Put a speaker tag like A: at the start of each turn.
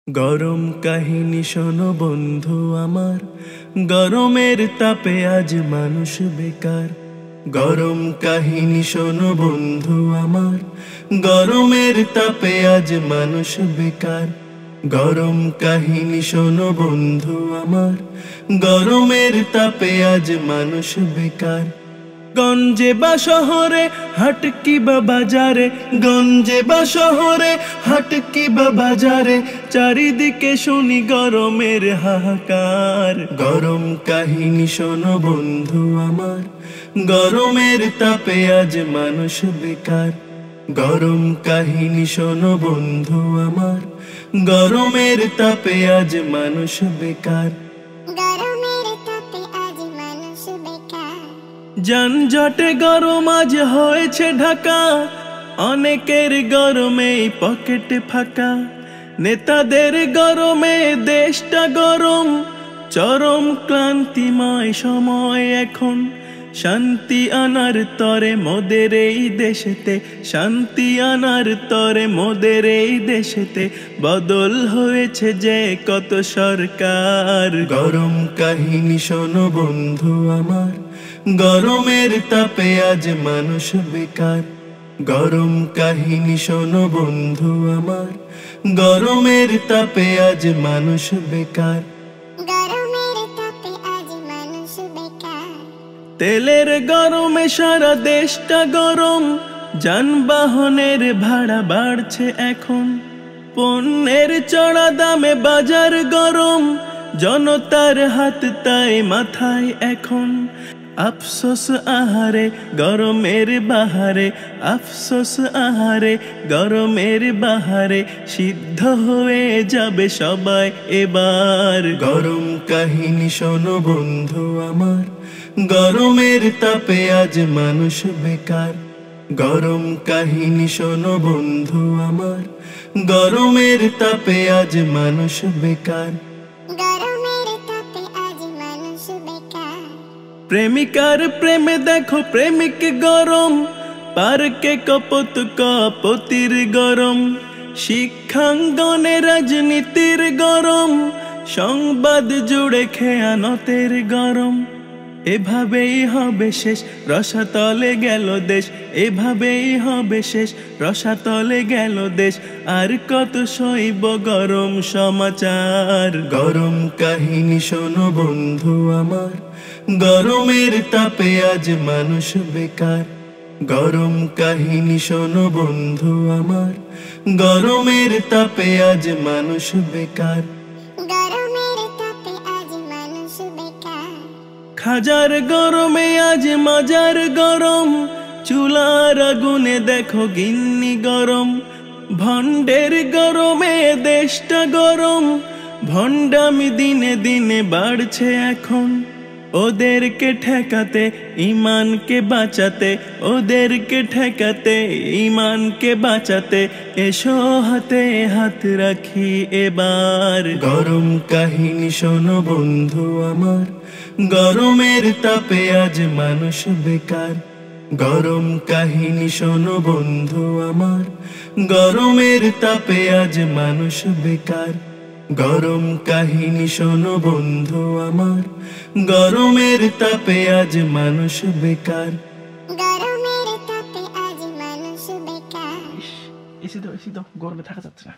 A: গরম কাহিনী শোনো বন্ধু আমার, গরমের তাপে আজ মানুষ বেকার। গরম কাহিনী শোনো বন্ধু আমার, গরমের তাপে আজ মানুষ বেকার। গরম কাহিনী শোনো বন্ধু আমার, গরমের তাপে আজ মানুষ বেকার। গঞ্জে বা শহরে হাট কি বা বাজারে, গঞ্জে বা শহরে হাট কি বা বাজারে, চারিদিকে শুনি গরমের হাহাকার। গরম কাহিনী শোনো বন্ধু আমার, গরমের তাপে আজ মানুষ বেকার। গরম কাহিনী শোনো বন্ধু আমার, গরমের তাপে আজ মানুষ বেকার। যানজটে গরম আজ হয়েছে ঢাকা, অনেকের গরমে পকেট ফাঁকা। নেতাদের গরমে দেশটা গরম, চরম ক্লান্তিময় সময় এখন। শান্তি আনার তরে মোদের এই দেশেতে, শান্তি আনার তরে মোদের এই দেশেতে বদল হয়েছে যে কত সরকার। গরম কাহিনী শোনো বন্ধু আমার, গরমের তাপে আজ মানুষ বেকার। গরম কাহিনী শোনো বন্ধু আমার, গরমের তাপে আজ মানুষ বেকার। তেলের গরমে সারা দেশটা গরম, যানবাহনের ভাড়া বাড়ছে এখন। পণ্যের চড়া দামে বাজার গরম, জনতার হাত তাই মাথায় এখন। আফসোস আহারে গরমের বাহারে, আফসোস আহারে গরমের বাহারে, সিদ্ধ হয়ে যাবে সবাই এবার। গরম কাহিনী শোনো বন্ধু আমার, গরমের তাপে আজ মানুষ বেকার। গরম কাহিনী শোনো বন্ধু আমার, গরমের তাপে আজ মানুষ বেকার। প্রেমিকার প্রেমে দেখো প্রেমিক গরম, পার্কে কপত কপতির গরম। শিক্ষাঙ্গনে রাজনীতির গরম, সংবাদ জুড়ে খেয়ানতের গরম। এভাবেই হবে শেষ, রসাতলে গেল দেশ, এভাবেই হবে শেষ, রসাতলে গেল দেশ। আর কত সইব গরম সমাচার। গরম কাহিনী শোনো বন্ধু আমার, গরমের তাপে আজ মানুষ বেকার। গরম কাহিনী শোনো বন্ধু আমার, গরমের তাপে আজ মানুষ বেকার। খাজার গরমে আজ মাজার গরম, চুলার আগুনে দেখো গিন্নি গরম। ভণ্ডের গরমে দেশটা গরম, ভণ্ডামি দিনে দিনে বাড়ছে এখন। ওদেরকে ঠেকাতে ইমানকে বাঁচাতে, ওদেরকে ঠেকাতে ইমানকে বাঁচাতে, এসো হাতে হাত রাখি এবার। গরম কাহিনী শোনো বন্ধু আমার, গরমের তাপে আজ মানুষ বেকার। গরম কাহিনী শোনো বন্ধু আমার, গরমের তাপে আজ মানুষ বেকার। গরম কাহিনী শোনো বন্ধু আমার, গরমের তাপে আজ মানুষ বেকার।
B: এসি দাও গরমে থাকা যাচ্ছে না।